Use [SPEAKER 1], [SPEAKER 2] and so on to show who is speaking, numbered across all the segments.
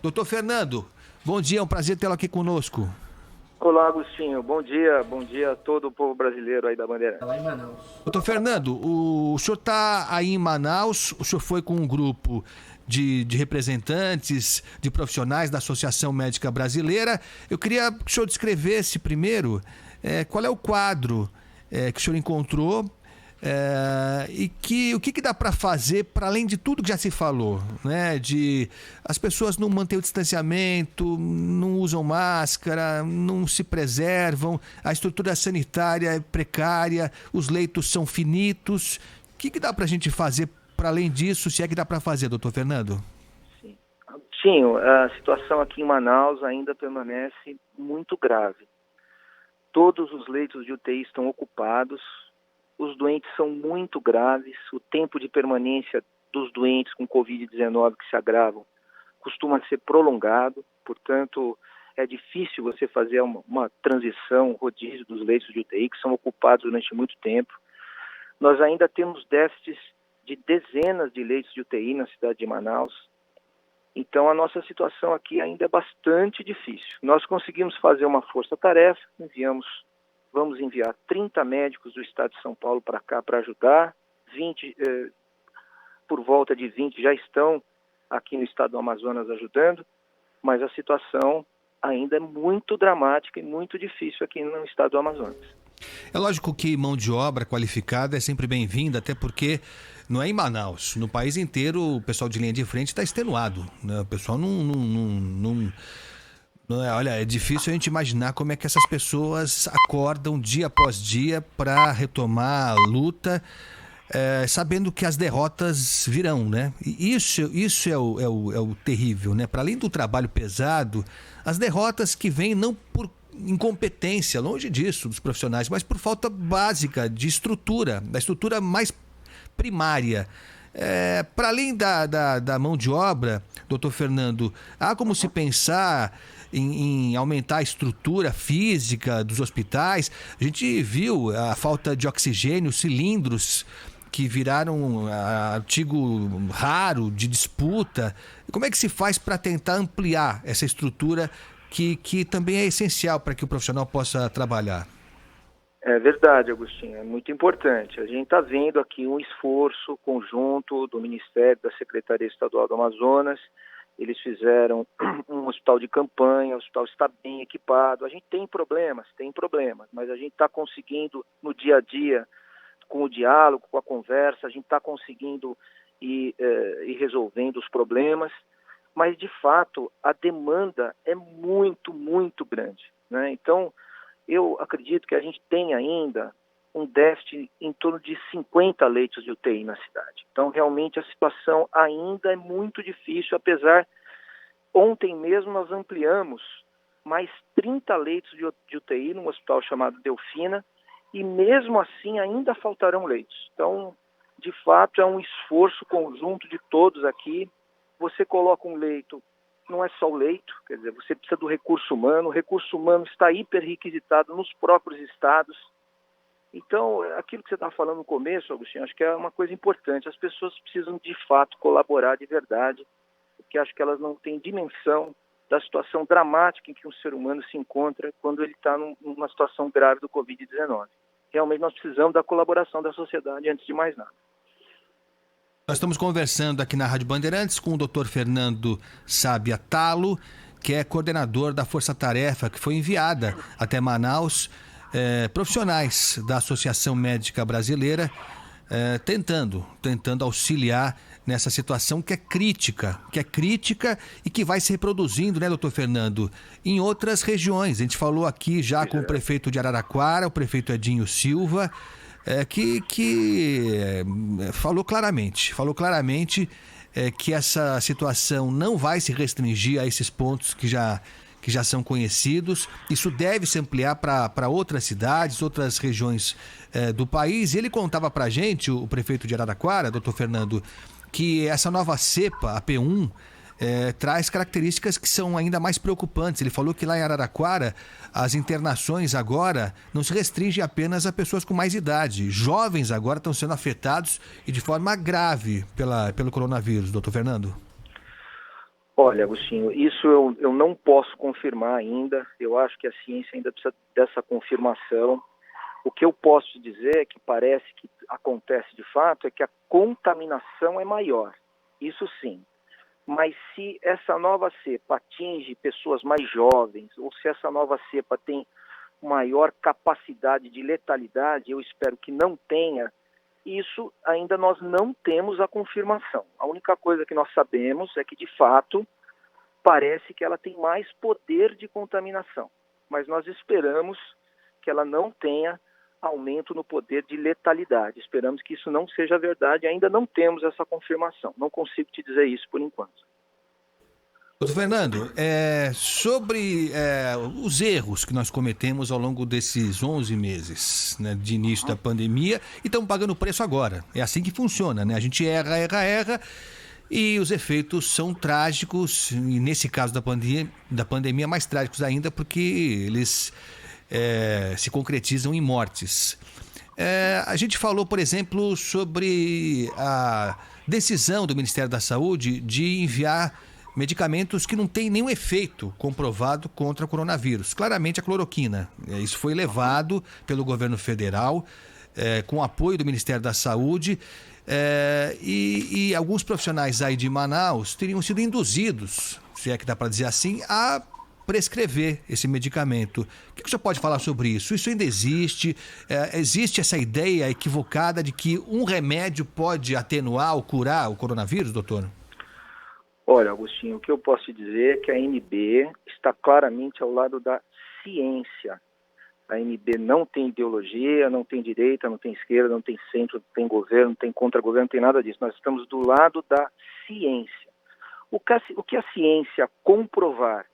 [SPEAKER 1] Doutor Fernando, bom dia, é um prazer tê-lo aqui conosco.
[SPEAKER 2] Olá, Agostinho. Bom dia a todo o povo brasileiro aí da Bandeirante.
[SPEAKER 3] Lá em Manaus.
[SPEAKER 1] Doutor Fernando, o senhor está aí em Manaus, o senhor foi com um grupo de representantes, de profissionais da Associação Médica Brasileira. Eu queria que o senhor descrevesse primeiro qual é o quadro que o senhor encontrou e o que dá para fazer para além de tudo que já se falou, né? De as pessoas não manterem o distanciamento, não usam máscara, não se preservam, a estrutura sanitária é precária, os leitos são finitos. O que dá para a gente fazer para além disso, se é que dá para fazer, doutor Fernando?
[SPEAKER 2] Sim, a situação aqui em Manaus ainda permanece muito grave. Todos os leitos de UTI estão ocupados. Os doentes são muito graves, o tempo de permanência dos doentes com Covid-19 que se agravam costuma ser prolongado, portanto, é difícil você fazer uma transição, um rodízio dos leitos de UTI que são ocupados durante muito tempo. Nós ainda temos déficits de dezenas de leitos de UTI na cidade de Manaus, então a nossa situação aqui ainda é bastante difícil. Nós conseguimos fazer uma força-tarefa, vamos enviar 30 médicos do estado de São Paulo para cá para ajudar, por volta de 20 já estão aqui no estado do Amazonas ajudando, mas a situação ainda é muito dramática e muito difícil aqui no estado do Amazonas.
[SPEAKER 1] É lógico que mão de obra qualificada é sempre bem-vinda, até porque não é em Manaus, no país inteiro o pessoal de linha de frente está extenuado, né? O pessoal não olha, é difícil a gente imaginar como é que essas pessoas acordam dia após dia para retomar a luta, sabendo que as derrotas virão, né? E isso é o terrível, né? Para além do trabalho pesado, as derrotas que vêm não por incompetência, longe disso, dos profissionais, mas por falta básica de estrutura, da estrutura mais primária. Para além da mão de obra, doutor Fernando, há como se pensar em aumentar a estrutura física dos hospitais? A gente viu a falta de oxigênio, cilindros que viraram artigo raro de disputa. Como é que se faz para tentar ampliar essa estrutura que também é essencial para que o profissional possa trabalhar?
[SPEAKER 2] É verdade, Agostinho, é muito importante. A gente está vendo aqui um esforço conjunto do Ministério, da Secretaria Estadual do Amazonas. Eles fizeram um hospital de campanha, o hospital está bem equipado. A gente tem problemas, mas a gente está conseguindo no dia a dia, com o diálogo, com a conversa, a gente está conseguindo ir resolvendo os problemas. Mas, de fato, a demanda é muito, muito grande, né? Então, eu acredito que a gente tem ainda um déficit em torno de 50 leitos de UTI na cidade. Então, realmente, a situação ainda é muito difícil, apesar, ontem mesmo nós ampliamos mais 30 leitos de UTI num hospital chamado Delfina, e mesmo assim ainda faltarão leitos. Então, de fato, é um esforço conjunto de todos aqui. Você coloca um leito, não é só o leito, quer dizer, você precisa do recurso humano, o recurso humano está hiper requisitado nos próprios estados. Então, aquilo que você estava falando no começo, Agostinho, acho que é uma coisa importante. As pessoas precisam, de fato, colaborar de verdade, porque acho que elas não têm dimensão da situação dramática em que um ser humano se encontra quando ele está numa situação grave do Covid-19. Realmente nós precisamos da colaboração da sociedade antes de mais nada.
[SPEAKER 1] Nós estamos conversando aqui na Rádio Bandeirantes com o Dr. Fernando Sábia Talo, que é coordenador da Força Tarefa, que foi enviada até Manaus, profissionais da Associação Médica Brasileira, tentando auxiliar nessa situação que é crítica e que vai se reproduzindo, né, doutor Fernando, em outras regiões. A gente falou aqui já com o prefeito de Araraquara, o prefeito Edinho Silva, que falou claramente que essa situação não vai se restringir a esses pontos que já são conhecidos. Isso deve se ampliar para outras cidades, outras regiões do país. E ele contava para a gente, o prefeito de Araraquara, doutor Fernando, que essa nova cepa, a P1, traz características que são ainda mais preocupantes. Ele falou que lá em Araraquara as internações agora não se restringem apenas a pessoas com mais idade. Jovens agora estão sendo afetados e de forma grave pelo coronavírus, doutor Fernando.
[SPEAKER 2] Olha, Agostinho, isso eu não posso confirmar ainda. Eu acho que a ciência ainda precisa dessa confirmação. O que eu posso dizer é que parece que acontece de fato é que a contaminação é maior. Isso sim. Mas se essa nova cepa atinge pessoas mais jovens, ou se essa nova cepa tem maior capacidade de letalidade, eu espero que não tenha, isso ainda nós não temos a confirmação. A única coisa que nós sabemos é que, de fato, parece que ela tem mais poder de contaminação. Mas nós esperamos que ela não tenha aumento no poder de letalidade. Esperamos que isso não seja verdade. Ainda não temos essa confirmação. Não consigo te dizer isso por enquanto.
[SPEAKER 1] Doutor Fernando, sobre os erros que nós cometemos ao longo desses 11 meses, né, de início da pandemia, e estamos pagando o preço agora. É assim que funciona, né? A gente erra, e os efeitos são trágicos, e nesse caso da pandemia mais trágicos ainda, porque eles se concretizam em mortes. A gente falou, por exemplo, sobre a decisão do Ministério da Saúde de enviar medicamentos que não têm nenhum efeito comprovado contra o coronavírus. Claramente a cloroquina. Isso foi levado pelo governo federal, com apoio do Ministério da Saúde, e alguns profissionais aí de Manaus teriam sido induzidos, se é que dá para dizer assim, a prescrever esse medicamento. O que o senhor pode falar sobre isso? Isso ainda existe? Existe essa ideia equivocada de que um remédio pode atenuar ou curar o coronavírus, doutor?
[SPEAKER 2] Olha, Agostinho, o que eu posso te dizer é que a ANB está claramente ao lado da ciência. A ANB não tem ideologia, não tem direita, não tem esquerda, não tem centro, não tem governo, não tem contra-governo, não tem nada disso. Nós estamos do lado da ciência. O que a ciência comprovar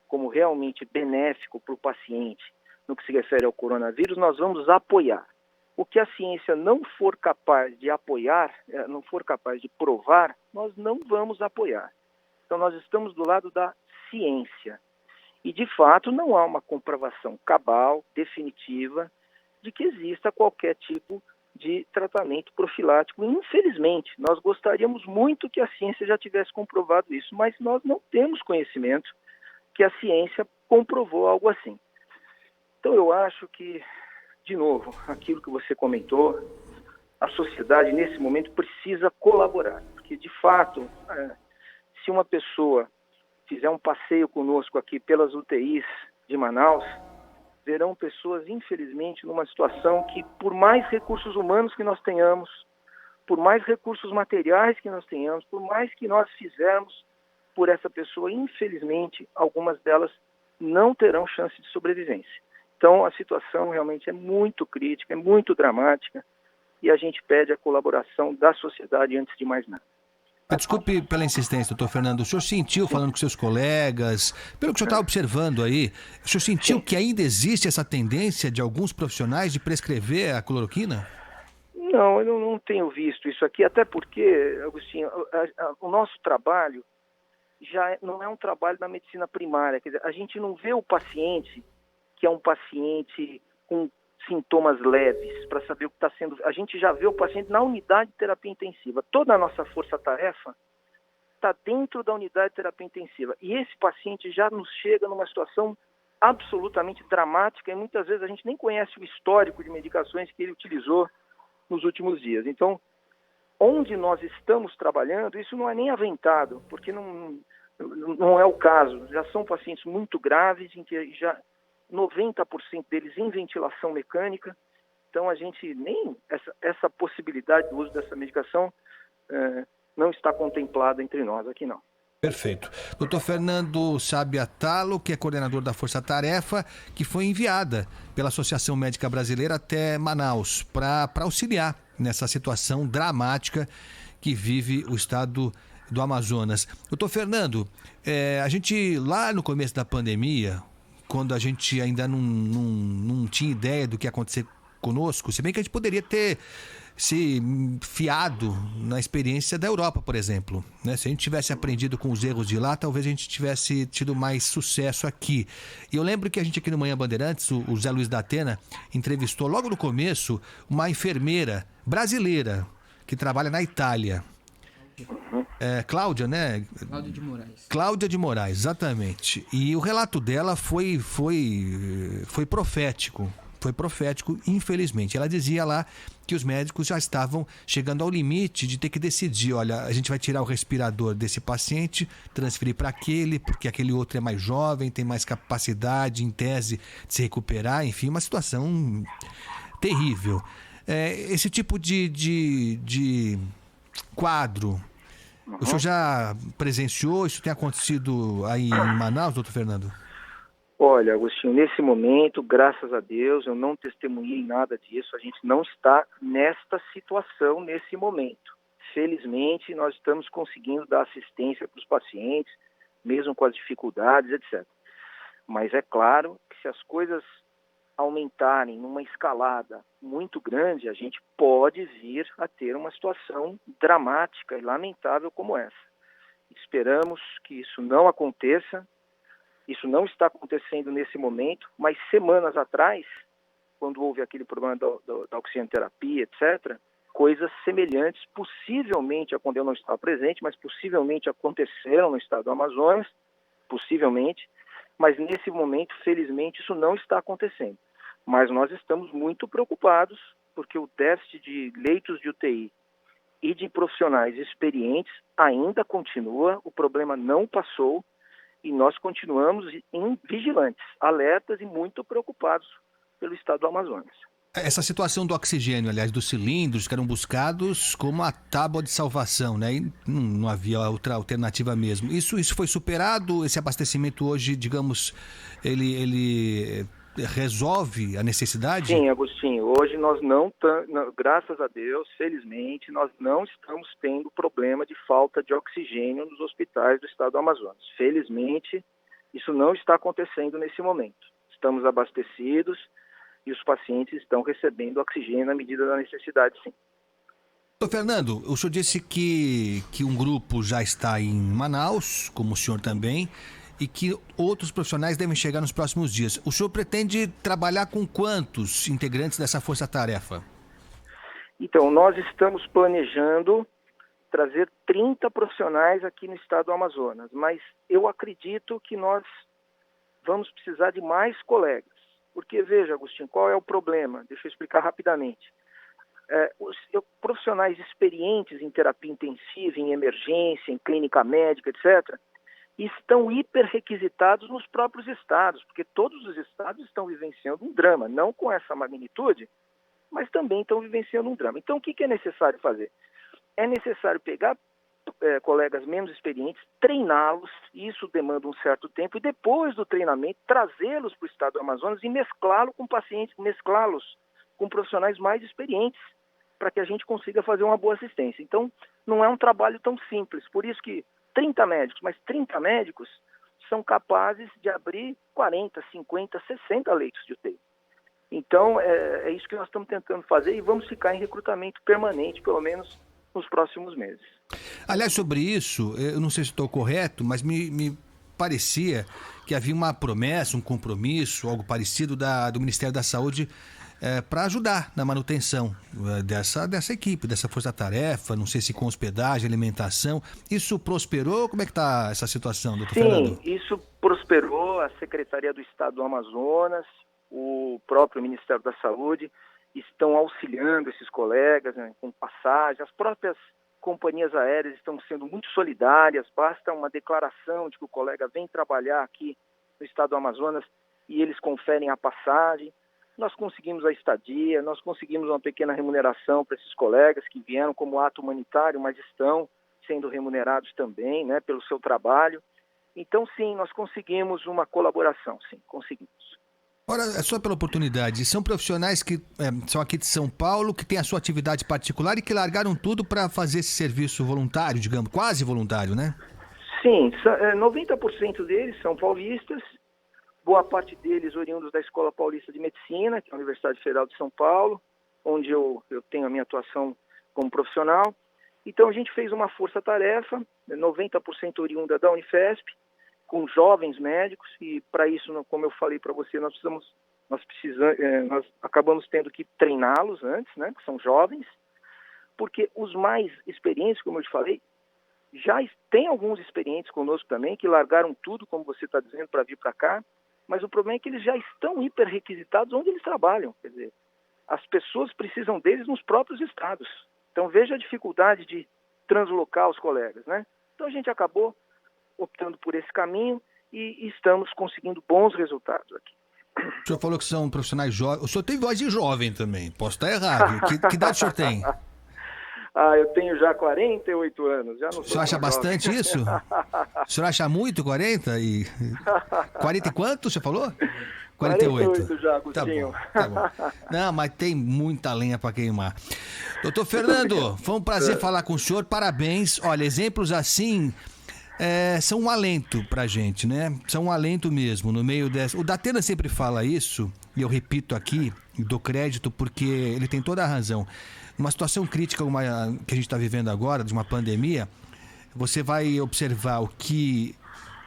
[SPEAKER 2] como realmente benéfico para o paciente no que se refere ao coronavírus, nós vamos apoiar. O que a ciência não for capaz de apoiar, não for capaz de provar, nós não vamos apoiar. Então nós estamos do lado da ciência. E de fato não há uma comprovação cabal, definitiva, de que exista qualquer tipo de tratamento profilático. Infelizmente, nós gostaríamos muito que a ciência já tivesse comprovado isso, mas nós não temos conhecimento que a ciência comprovou algo assim. Então eu acho que, de novo, aquilo que você comentou, a sociedade nesse momento precisa colaborar, porque de fato, se uma pessoa fizer um passeio conosco aqui pelas UTIs de Manaus, verão pessoas, infelizmente, numa situação que, por mais recursos humanos que nós tenhamos, por mais recursos materiais que nós tenhamos, por mais que nós fizermos por essa pessoa, infelizmente, algumas delas não terão chance de sobrevivência. Então, a situação realmente é muito crítica, é muito dramática, e a gente pede a colaboração da sociedade antes de mais nada.
[SPEAKER 1] Desculpe pela insistência, doutor Fernando. O senhor sentiu, falando com seus colegas, pelo que o senhor está observando aí, o senhor sentiu que ainda existe essa tendência de alguns profissionais de prescrever a cloroquina?
[SPEAKER 2] Não, eu não tenho visto isso aqui, até porque, Agostinho, o nosso trabalho já não é um trabalho da medicina primária. Quer dizer, a gente não vê o paciente, que é um paciente com sintomas leves, para saber o que está sendo... A gente já vê o paciente na unidade de terapia intensiva. Toda a nossa força-tarefa está dentro da unidade de terapia intensiva. E esse paciente já nos chega numa situação absolutamente dramática e muitas vezes a gente nem conhece o histórico de medicações que ele utilizou nos últimos dias. Então, onde nós estamos trabalhando, isso não é nem aventado, porque não é o caso. Já são pacientes muito graves, em que já 90% deles em ventilação mecânica. Então, a gente nem... Essa possibilidade do uso dessa medicação não está contemplada entre nós aqui, não.
[SPEAKER 1] Perfeito. Doutor Fernando Sábia Talo, que é coordenador da Força Tarefa, que foi enviada pela Associação Médica Brasileira até Manaus para auxiliar nessa situação dramática que vive o estado do Amazonas. Doutor Fernando, a gente lá no começo da pandemia, quando a gente ainda não tinha ideia do que ia acontecer conosco, se bem que a gente poderia ter se fiado na experiência da Europa, por exemplo, né? Se a gente tivesse aprendido com os erros de lá, talvez a gente tivesse tido mais sucesso aqui. E eu lembro que a gente aqui no Manhã Bandeirantes, o Zé Luiz da Atena, entrevistou logo no começo uma enfermeira brasileira que trabalha na Itália. Cláudia, né?
[SPEAKER 3] Cláudia de Moraes.
[SPEAKER 1] Cláudia de Moraes, exatamente. E o relato dela foi profético. Foi profético, infelizmente. Ela dizia lá que os médicos já estavam chegando ao limite de ter que decidir, olha, a gente vai tirar o respirador desse paciente, transferir para aquele, porque aquele outro é mais jovem, tem mais capacidade, em tese, de se recuperar, enfim, uma situação terrível. Esse tipo de quadro, o senhor já presenciou? Isso tem acontecido aí em Manaus, doutor Fernando?
[SPEAKER 2] Olha, Agostinho, nesse momento, graças a Deus, eu não testemunhei nada disso. A gente não está nesta situação nesse momento. Felizmente, nós estamos conseguindo dar assistência para os pacientes, mesmo com as dificuldades, etc. Mas é claro que se as coisas aumentarem numa escalada muito grande, a gente pode vir a ter uma situação dramática e lamentável como essa. Esperamos que isso não aconteça. Isso não está acontecendo nesse momento, mas semanas atrás, quando houve aquele problema da oxigenoterapia, etc., coisas semelhantes, possivelmente, quando eu não estava presente, mas possivelmente aconteceram no estado do Amazonas, possivelmente, mas nesse momento, felizmente, isso não está acontecendo. Mas nós estamos muito preocupados, porque o déficit de leitos de UTI e de profissionais experientes ainda continua, o problema não passou, e nós continuamos vigilantes, alertas e muito preocupados pelo estado do Amazonas.
[SPEAKER 1] Essa situação do oxigênio, aliás, dos cilindros que eram buscados como a tábua de salvação, né? E não havia outra alternativa mesmo. Isso foi superado? Esse abastecimento hoje, digamos, ele resolve a necessidade?
[SPEAKER 2] Sim, Agostinho. Hoje nós graças a Deus, felizmente, nós não estamos tendo problema de falta de oxigênio nos hospitais do estado do Amazonas. Felizmente, isso não está acontecendo nesse momento. Estamos abastecidos e os pacientes estão recebendo oxigênio na medida da necessidade, sim.
[SPEAKER 1] Doutor Fernando, o senhor disse que um grupo já está em Manaus, como o senhor também, e que outros profissionais devem chegar nos próximos dias. O senhor pretende trabalhar com quantos integrantes dessa força-tarefa?
[SPEAKER 2] Então, nós estamos planejando trazer 30 profissionais aqui no estado do Amazonas, mas eu acredito que nós vamos precisar de mais colegas. Porque, veja, Agostinho, qual é o problema? Deixa eu explicar rapidamente. Os profissionais experientes em terapia intensiva, em emergência, em clínica médica, etc., estão hiperrequisitados nos próprios estados, porque todos os estados estão vivenciando um drama, não com essa magnitude, mas também estão vivenciando um drama. Então, o que é necessário fazer? É necessário pegar colegas menos experientes, treiná-los, isso demanda um certo tempo, e depois do treinamento, trazê-los para o estado do Amazonas e mesclá-los com pacientes, mesclá-los com profissionais mais experientes, para que a gente consiga fazer uma boa assistência. Então, não é um trabalho tão simples, por isso que 30 médicos, mas 30 médicos são capazes de abrir 40, 50, 60 leitos de UTI. Então, é isso que nós estamos tentando fazer e vamos ficar em recrutamento permanente, pelo menos nos próximos meses.
[SPEAKER 1] Aliás, sobre isso, eu não sei se estou correto, mas me parecia que havia uma promessa, um compromisso, algo parecido do Ministério da Saúde para ajudar na manutenção dessa equipe, dessa força-tarefa, não sei se com hospedagem, alimentação. Isso prosperou? Como é que está essa situação, doutor Fernando?
[SPEAKER 2] Sim, isso prosperou. A Secretaria do Estado do Amazonas, o próprio Ministério da Saúde estão auxiliando esses colegas, né, com passagem. As próprias companhias aéreas estão sendo muito solidárias. Basta uma declaração de que o colega vem trabalhar aqui no estado do Amazonas e eles conferem a passagem. Nós conseguimos a estadia, nós conseguimos uma pequena remuneração para esses colegas que vieram como ato humanitário, mas estão sendo remunerados também, né, pelo seu trabalho. Então, sim, nós conseguimos uma colaboração, sim, conseguimos.
[SPEAKER 1] Ora, é só pela oportunidade. São profissionais que são aqui de São Paulo, que têm a sua atividade particular e que largaram tudo para fazer esse serviço voluntário, digamos, quase voluntário, né?
[SPEAKER 2] Sim, 90% deles são paulistas, boa parte deles oriundos da Escola Paulista de Medicina, que é a Universidade Federal de São Paulo, onde eu tenho a minha atuação como profissional. Então, a gente fez uma força-tarefa, 90% oriunda da Unifesp, com jovens médicos, e para isso, como eu falei para você, nós acabamos tendo que treiná-los antes, né, que são jovens, porque os mais experientes, como eu te falei, tem alguns experientes conosco também que largaram tudo, como você está dizendo, para vir para cá, mas o problema é que eles já estão hiper-requisitados onde eles trabalham. Quer dizer, as pessoas precisam deles nos próprios estados. Então veja a dificuldade de translocar os colegas, né? Então a gente acabou optando por esse caminho e estamos conseguindo bons resultados aqui.
[SPEAKER 1] O senhor falou que são profissionais jovens. O senhor tem voz de jovem também. Posso estar errado. Que idade o senhor tem?
[SPEAKER 2] Eu tenho já 48 anos. Já não
[SPEAKER 1] o senhor acha bastante isso? O senhor acha muito 40? 40 e quanto você falou?
[SPEAKER 2] 48 já, Agostinho.
[SPEAKER 1] Tá bom. Não, mas tem muita lenha para queimar. Doutor Fernando, foi um prazer falar com o senhor. Parabéns. Olha, exemplos assim são um alento pra gente, né? São um alento mesmo no meio dessa... O Datena sempre fala isso, e eu repito aqui, e dou crédito porque ele tem toda a razão. Numa situação crítica que a gente está vivendo agora, de uma pandemia, você vai observar o que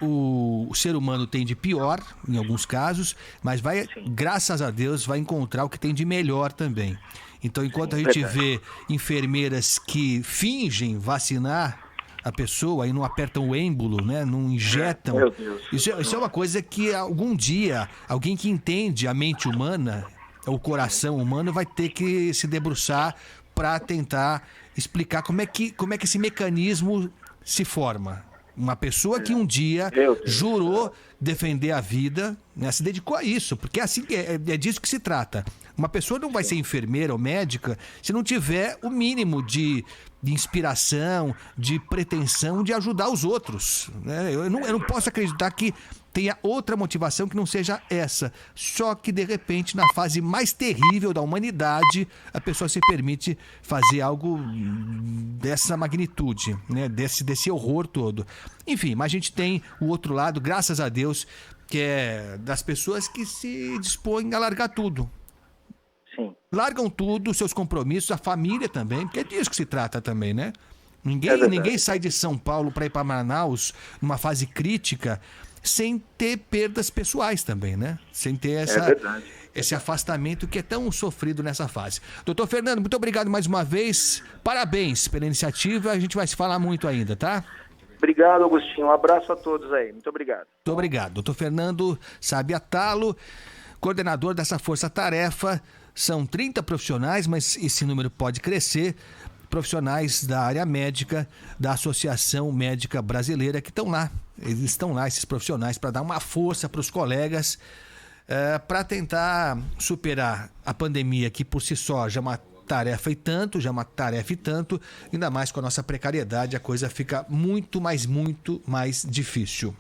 [SPEAKER 1] o ser humano tem de pior, em alguns casos, mas graças a Deus, vai encontrar o que tem de melhor também. Então, enquanto a gente vê enfermeiras que fingem vacinar a pessoa e não apertam o êmbolo, né? Não injetam.
[SPEAKER 2] Meu Deus.
[SPEAKER 1] Isso é uma coisa que algum dia alguém que entende a mente humana, o coração humano, vai ter que se debruçar para tentar explicar como é que esse mecanismo se forma. Uma pessoa que um dia jurou defender a vida, né, se dedicou a isso, porque é disso que se trata. Uma pessoa não vai ser enfermeira ou médica se não tiver o mínimo de inspiração, de pretensão de ajudar os outros, né? Eu não posso acreditar que tenha outra motivação que não seja essa. Só que, de repente, na fase mais terrível da humanidade, a pessoa se permite fazer algo dessa magnitude, né? Desse horror todo. Enfim, mas a gente tem o outro lado, graças a Deus, que é das pessoas que se dispõem a largar tudo.
[SPEAKER 2] Sim.
[SPEAKER 1] Largam tudo, seus compromissos, a família também, porque é disso que se trata também, né? Ninguém sai de São Paulo para ir para Manaus numa fase crítica sem ter perdas pessoais também, né? Sem ter esse afastamento que é tão sofrido nessa fase. Doutor Fernando, muito obrigado mais uma vez. Parabéns pela iniciativa. A gente vai se falar muito ainda, tá?
[SPEAKER 2] Obrigado, Agostinho. Um abraço a todos aí. Muito obrigado.
[SPEAKER 1] Muito obrigado. Doutor Fernando Sábia Talo, coordenador dessa força-tarefa. São 30 profissionais, mas esse número pode crescer. Profissionais da área médica, da Associação Médica Brasileira, que estão lá. Eles estão lá, esses profissionais, para dar uma força para os colegas, para tentar superar a pandemia, que por si só já é uma tarefa e tanto, ainda mais com a nossa precariedade, a coisa fica muito mais difícil.